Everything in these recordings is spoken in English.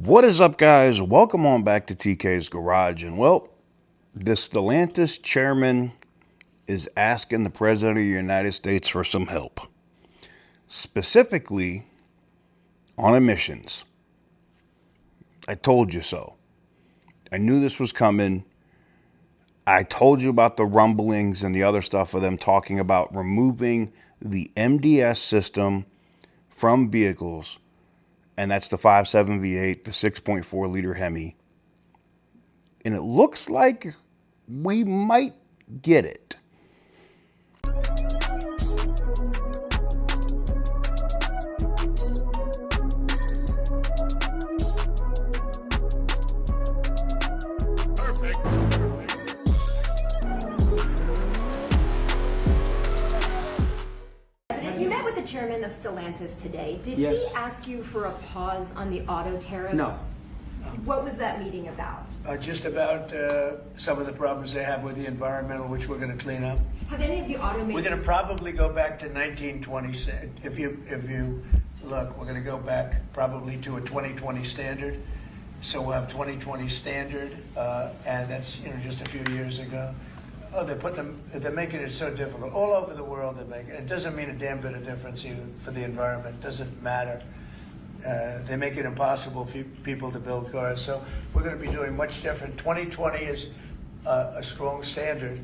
What is up, guys? Welcome on back to TK's Garage. And well, the Stellantis chairman is asking the president of the United States for some help, specifically on emissions. I told you so. I knew this was coming. I told you about the rumblings and the other stuff of them talking about removing the MDS system from vehicles. And that's the 5.7 V8, the 6.4 liter Hemi. And it looks like we might get it. Chairman of Stellantis today. Did Yes. he ask you for a pause on the auto tariffs? No. What was that meeting about? Just about some of the problems they have with the environmental, which we're going to clean up. Have any of the automakers? We're going to probably go back to 1920. If you look, we're going to go back probably to a 2020 standard. So we'll have 2020 standard, and that's just a few years ago. Oh, they're making it so difficult. All over the world they're making it. It doesn't mean a damn bit of difference even for the environment. It doesn't matter. They make it impossible for people to build cars. So we're going to be doing much different. 2020 is a strong standard,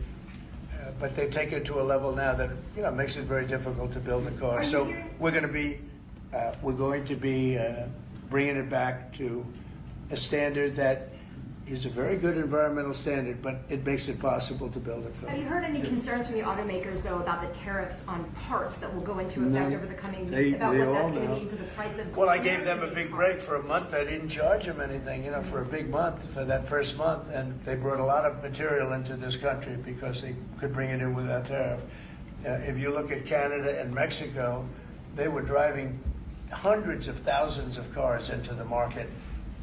but they've taken it to a level now that makes it very difficult to build a car. So we're going to be bringing it back to a standard that is a very good environmental standard, but it makes it possible to build a car. Have you heard any concerns from the automakers, though, about the tariffs on parts that will go into effect over the coming weeks, about what that's going to mean for the price of... Well, I gave them a big break for a month. I didn't charge them anything, for a big month, for that first month, and they brought a lot of material into this country because they could bring it in without tariff. If you look at Canada and Mexico, they were driving hundreds of thousands of cars into the market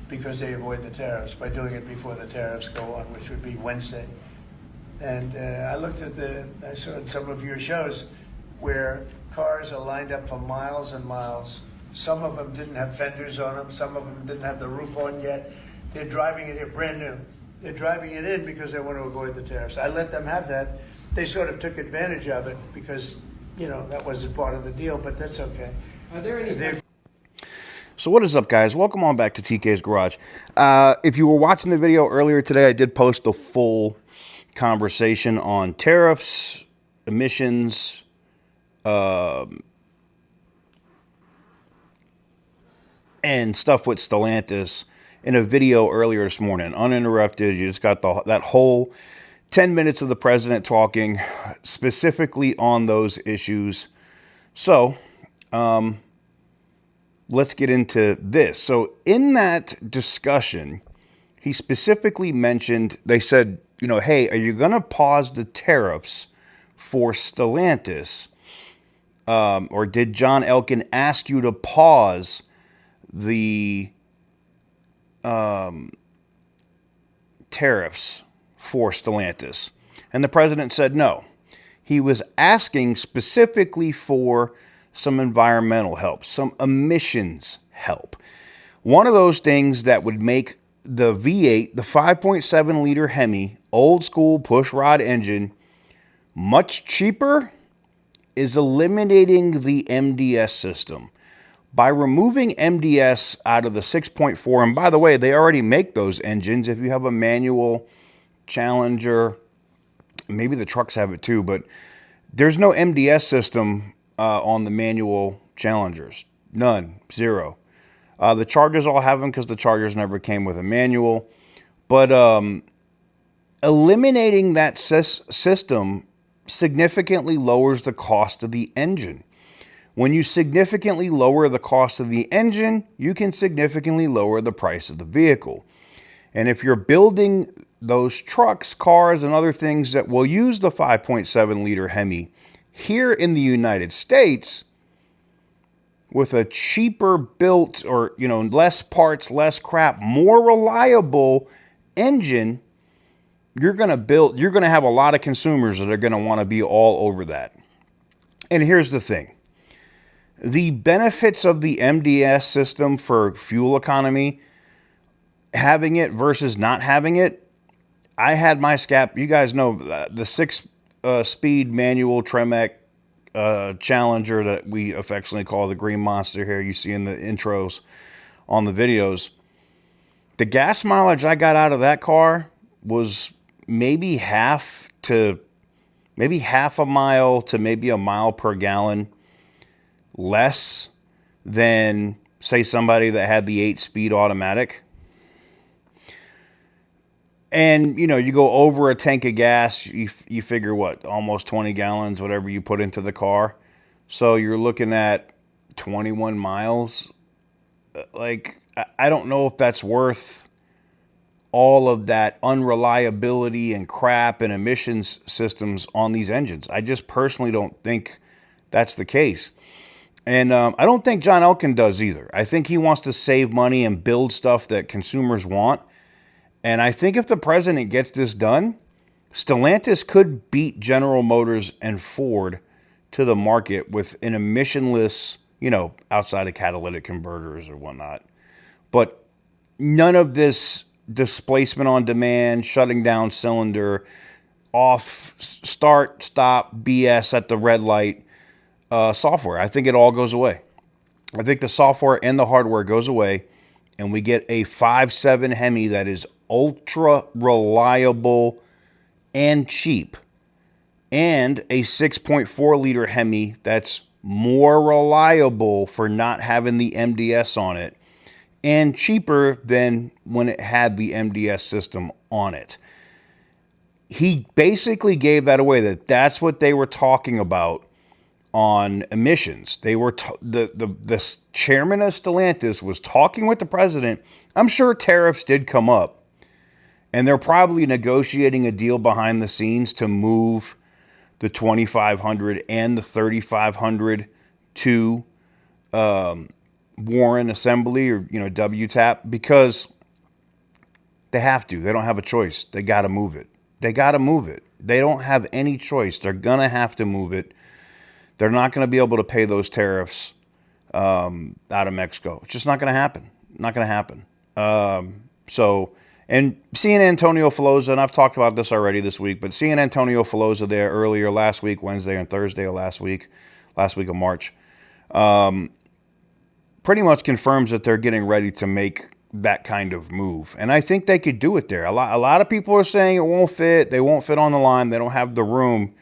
because they avoid the tariffs by doing it before the tariffs go on, which would be Wednesday. And I saw some of your shows where cars are lined up for miles and miles. Some of them didn't have fenders on them. Some of them didn't have the roof on yet. They're driving it, they're brand new. They're driving it in because they want to avoid the tariffs. I let them have that. They sort of took advantage of it because, that wasn't part of the deal, but that's okay. Are there any... So what is up, guys? Welcome on back to TK's Garage. If you were watching the video earlier today, I did post the full conversation on tariffs, emissions, and stuff with Stellantis in a video earlier this morning, uninterrupted. You just got that whole 10 minutes of the president talking specifically on those issues. So, let's get into this. So in that discussion, he specifically mentioned, they said, hey, are you going to pause the tariffs for Stellantis? Or did John Elkann ask you to pause the tariffs for Stellantis? And the president said no. He was asking specifically for some environmental help, some emissions help. One of those things that would make the V8, the 5.7 liter Hemi, old school push rod engine, much cheaper is eliminating the MDS system. By removing MDS out of the 6.4, and by the way, they already make those engines. If you have a manual Challenger, maybe the trucks have it too, but there's no MDS system on the manual Challengers. None. Zero. The Chargers all have them because the Chargers never came with a manual. But eliminating that system significantly lowers the cost of the engine. When you significantly lower the cost of the engine, you can significantly lower the price of the vehicle. And if you're building those trucks, cars, and other things that will use the 5.7 liter Hemi here in the United States, with a cheaper built or, less parts, less crap, more reliable engine, you're going to have a lot of consumers that are going to want to be all over that. And here's the thing. The benefits of the MDS system for fuel economy having it versus not having it, I had my Scap. You guys know the 6-speed manual Tremec Challenger that we affectionately call the Green Monster here. You see in the intros on the videos. The gas mileage I got out of that car was maybe half a mile to maybe a mile per gallon less than, say, somebody that had the 8-speed automatic. And, you know, you go over a tank of gas, you figure what, almost 20 gallons, whatever you put into the car. So you're looking at 21 miles. Like, I don't know if that's worth all of that unreliability and crap and emissions systems on these engines. I just personally don't think that's the case. And I don't think John Elkann does either. I think he wants to save money and build stuff that consumers want. And I think if the president gets this done, Stellantis could beat General Motors and Ford to the market with an emissionless, you know, outside of catalytic converters or whatnot. But none of this displacement on demand, shutting down cylinder, off, start, stop, BS at the red light software. I think it all goes away. I think the software and the hardware goes away, and we get a 5.7 Hemi that is ultra reliable and cheap, and a 6.4 liter Hemi that's more reliable for not having the MDS on it, and cheaper than when it had the MDS system on it. He basically gave that away, that's what they were talking about on emissions. They were the chairman of Stellantis was talking with the president. I'm sure tariffs did come up, and they're probably negotiating a deal behind the scenes to move the 2500 and the 3500 to Warren Assembly, or, you know, WTAP, because they have to. They don't have a choice. They got to move it. They got to move it. They don't have any choice. They're going to have to move it. They're not going to be able to pay those tariffs out of Mexico. It's just not going to happen. Not going to happen. And seeing Antonio Filosa, and I've talked about this already this week, but seeing Antonio Filosa there earlier last week, Wednesday and Thursday of last week of March, pretty much confirms that they're getting ready to make that kind of move. And I think they could do it there. A lot of people are saying it won't fit. They won't fit on the line. They don't have the room.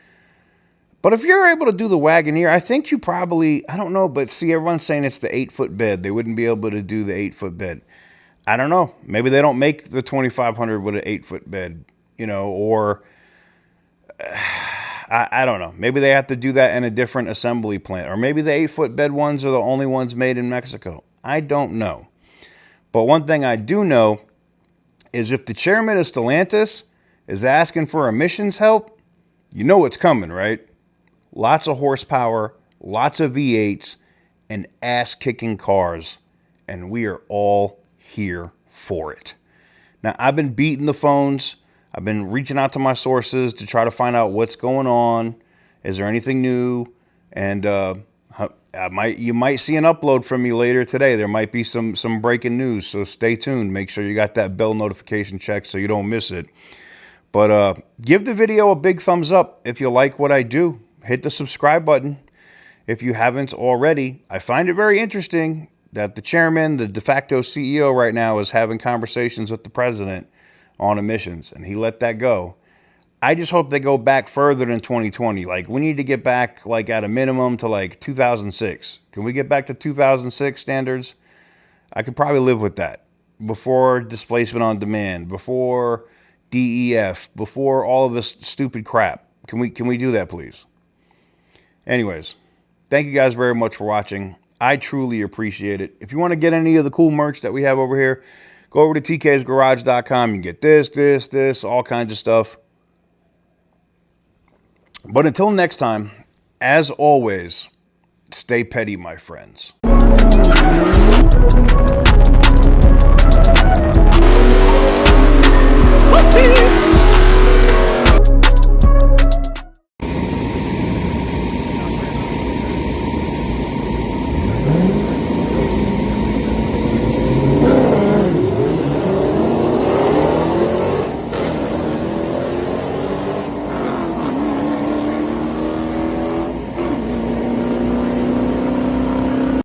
But if you're able to do the Wagoneer, I think you probably, I don't know, but see, everyone's saying it's the 8-foot bed. They wouldn't be able to do the 8-foot bed. I don't know. Maybe they don't make the 2500 with an 8-foot bed, you know, or I don't know. Maybe they have to do that in a different assembly plant, or maybe the 8-foot bed ones are the only ones made in Mexico. I don't know. But one thing I do know is if the chairman of Stellantis is asking for emissions help, you know what's coming, right? Lots of horsepower, lots of V8s, and ass-kicking cars, and we are all here for it. Now, I've been beating the phones. I've been reaching out to my sources to try to find out what's going on. Is there anything new? And you might see an upload from me later today. There might be some breaking news, so stay tuned. Make sure you got that bell notification checked so you don't miss it. But give the video a big thumbs up if you like what I do. Hit the subscribe button if you haven't already. I find it very interesting that the chairman, the de facto CEO right now, is having conversations with the president on emissions, and he let that go. I just hope they go back further than 2020. Like, we need to get back, like, at a minimum to, like, 2006. Can we get back to 2006 standards? I could probably live with that. Before displacement on demand, before DEF, before all of this stupid crap. Can we do that, please? Anyways, thank you guys very much for watching. I truly appreciate it. If you want to get any of the cool merch that we have over here, go over to tksgarage.com. You can get this, all kinds of stuff. But until next time, as always, stay petty, my friends.